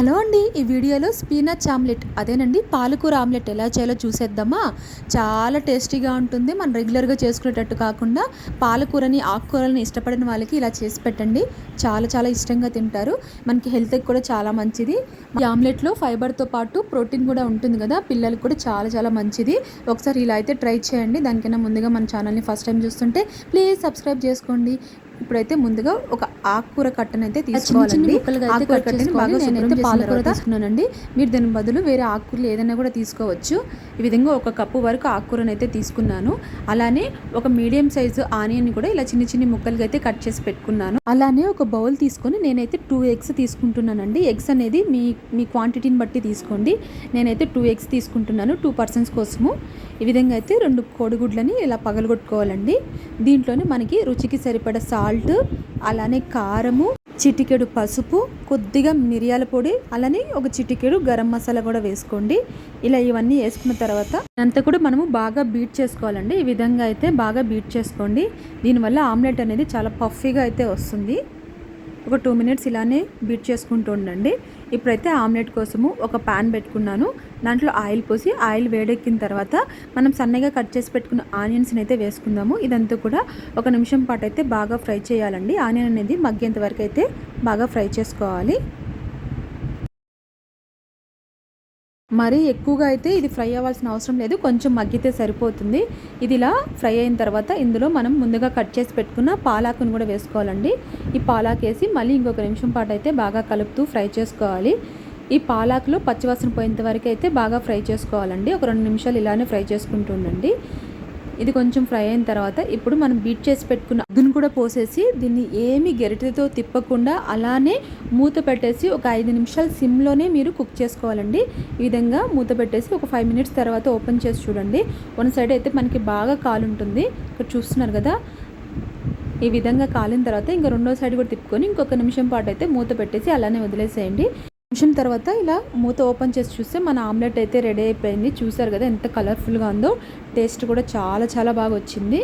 Hello అండి, ఈ వీడియోలో స్పినచ్ ఆమ్లెట్ అదేనండి పాలకూర ఆమ్లెట్ ఎలా చేయాలో చూసేద్దామా. చాలా టేస్టీగా ఉంటుంది. మనం రెగ్యులర్గా చేసుకునేటట్టు కాకుండా పాలకూరని ఆకుకూరలని ఇష్టపడిన వాళ్ళకి ఇలా చేసి పెట్టండి. చాలా చాలా ఇష్టంగా తింటారు. మనకి హెల్త్కి కూడా చాలా మంచిది. ఈ ఆమ్లెట్లో ఫైబర్తో పాటు ప్రోటీన్ కూడా ఉంటుంది కదా, పిల్లలకు కూడా చాలా చాలా మంచిది. ఒకసారి ఇలా అయితే ట్రై చేయండి. దానికన్నా ముందుగా మన ఛానల్ని ఫస్ట్ టైం చూస్తుంటే ప్లీజ్ సబ్స్క్రైబ్ చేసుకోండి. ఇప్పుడైతే ముందుగా ఒక ఆకుకూర కట్టను అయితే తీసుకోవాలండి. ఆకుకూర కట్టని బాగా నేనైతే పాలకూర తీసుకున్నానండి. మీరు దాని బదులు వేరే ఆకుకూరలు ఏదైనా కూడా తీసుకోవచ్చు. ఈ విధంగా ఒక కప్పు వరకు ఆకుకూరను అయితే తీసుకున్నాను. అలానే ఒక మీడియం సైజు ఆనియన్ కూడా ఇలా చిన్ని చిన్ని ముక్కలుగా అయితే కట్ చేసి పెట్టుకున్నాను. అలానే ఒక బౌల్ తీసుకొని నేనైతే 2 ఎగ్స్ తీసుకుంటున్నానండి. ఎగ్స్ అనేది మీ క్వాంటిటీని బట్టి తీసుకోండి. నేనైతే 2 ఎగ్స్ తీసుకుంటున్నాను 2 పర్సన్స్ కోసము. ఈ విధంగా అయితే 2 కోడిగుడ్లని ఇలా పగలగొట్టుకోవాలండి. దీంట్లోనే మనకి రుచికి సరిపడ సాల్ట్, అలానే కారము, చిటికెడు పసుపు, కొద్దిగా మిరియాల పొడి, అలానే ఒక చిటికెడు గరం మసాలా కూడా వేసుకోండి. ఇలా ఇవన్నీ వేసుకున్న తర్వాత అంతా కూడా మనము బాగా బీట్ చేసుకోవాలండి. ఈ విధంగా అయితే బాగా బీట్ చేసుకోండి. దీనివల్ల ఆమ్లెట్ అనేది చాలా పఫీగా అయితే వస్తుంది. ఒక 2 మినిట్స్ ఇలానే బీట్ చేసుకుంటూ ఉండండి. ఇప్పుడైతే ఆమ్లెట్ కోసము ఒక ప్యాన్ పెట్టుకున్నాను. దాంట్లో ఆయిల్ పోసి ఆయిల్ వేడెక్కిన తర్వాత మనం సన్నగా కట్ చేసి పెట్టుకున్న ఆనియన్స్ని అయితే వేసుకుందాము. ఇదంతా కూడా 1 నిమిషం పాటు అయితే బాగా ఫ్రై చేయాలండి. ఆనియన్ అనేది మగ్గేంత వరకు అయితే బాగా ఫ్రై చేసుకోవాలి. మరీ ఎక్కువగా అయితే ఇది ఫ్రై అవ్వాల్సిన అవసరం లేదు, కొంచెం మగ్గితే సరిపోతుంది. ఇది ఇలా ఫ్రై అయిన తర్వాత ఇందులో మనం ముందుగా కట్ చేసి పెట్టుకున్న పాలాకును కూడా వేసుకోవాలండి. ఈ పాలాకు వేసి మళ్ళీ ఇంకొక నిమిషం పాటు అయితే బాగా కలుపుతూ ఫ్రై చేసుకోవాలి. ఈ పాలాకులో పచ్చివాసన పోయేంత వరకు అయితే బాగా ఫ్రై చేసుకోవాలండి. ఒక 2 నిమిషాలు ఇలానే ఫ్రై చేసుకుంటూ ఉండండి. ఇది కొంచెం ఫ్రై అయిన తర్వాత ఇప్పుడు మనం బీట్ చేసి పెట్టుకున్న అగ్గును కూడా పోసేసి దీన్ని ఏమి గరిటెతో తిప్పకుండా అలానే మూత పెట్టేసి ఒక 5 నిమిషాలు సిమ్లోనే మీరు కుక్ చేసుకోవాలండి. ఈ విధంగా మూత పెట్టేసి ఒక 5 మినిట్స్ తర్వాత ఓపెన్ చేసి చూడండి. వన్ సైడ్ అయితే మనకి బాగా కాలుంటుంది. ఇక్కడ చూస్తున్నారు కదా, ఈ విధంగా కాలిన తర్వాత ఇంకా రెండో సైడ్ కూడా తిప్పుకొని ఇంకొక నిమిషం పాటు అయితే మూత పెట్టేసి అలానే వదిలేసేయండి. నిమిషం తర్వాత ఇలా మూత ఓపెన్ చేసి చూస్తే మన ఆమ్లెట్ అయితే రెడీ అయిపోయింది. చూసారు కదా ఎంత కలర్ఫుల్గా ఉందో. టేస్ట్ కూడా చాలా చాలా బాగా వచ్చింది.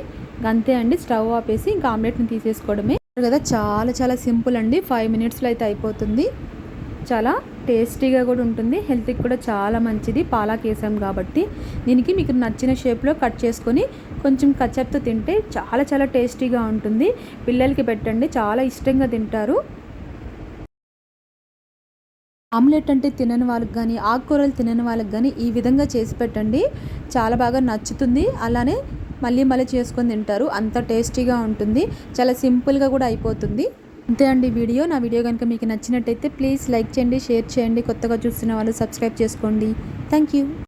అంతే అండి, స్టవ్ ఆపేసి ఇంకా ఆమ్లెట్ని తీసేసుకోవడమే కదా. చాలా చాలా సింపుల్ అండి. 5 మినిట్స్లో అయితే అయిపోతుంది. చాలా టేస్టీగా కూడా ఉంటుంది. హెల్త్కి కూడా చాలా మంచిది. పాలాకు వేసాం కాబట్టి దీనికి మీకు నచ్చిన షేప్లో కట్ చేసుకొని కొంచెం కచప్తో తింటే చాలా చాలా టేస్టీగా ఉంటుంది. పిల్లలకి పెట్టండి, చాలా ఇష్టంగా తింటారు. ఆమ్లెట్ అంటే తినని వాళ్ళకి కానీ ఆకుకూరలు తినని వాళ్ళకి కానీ ఈ విధంగా చేసి పెట్టండి, చాలా బాగా నచ్చుతుంది. అలానే మళ్ళీ మళ్ళీ చేసుకొని తింటారు. అంత టేస్టీగా ఉంటుంది. చాలా సింపుల్గా కూడా అయిపోతుంది. అంతే అండి వీడియో. నా వీడియో కనుక మీకు నచ్చినట్టయితే ప్లీజ్ లైక్ చేయండి, షేర్ చేయండి. కొత్తగా చూస్తున్న వాళ్ళు సబ్స్క్రైబ్ చేసుకోండి. Thank you.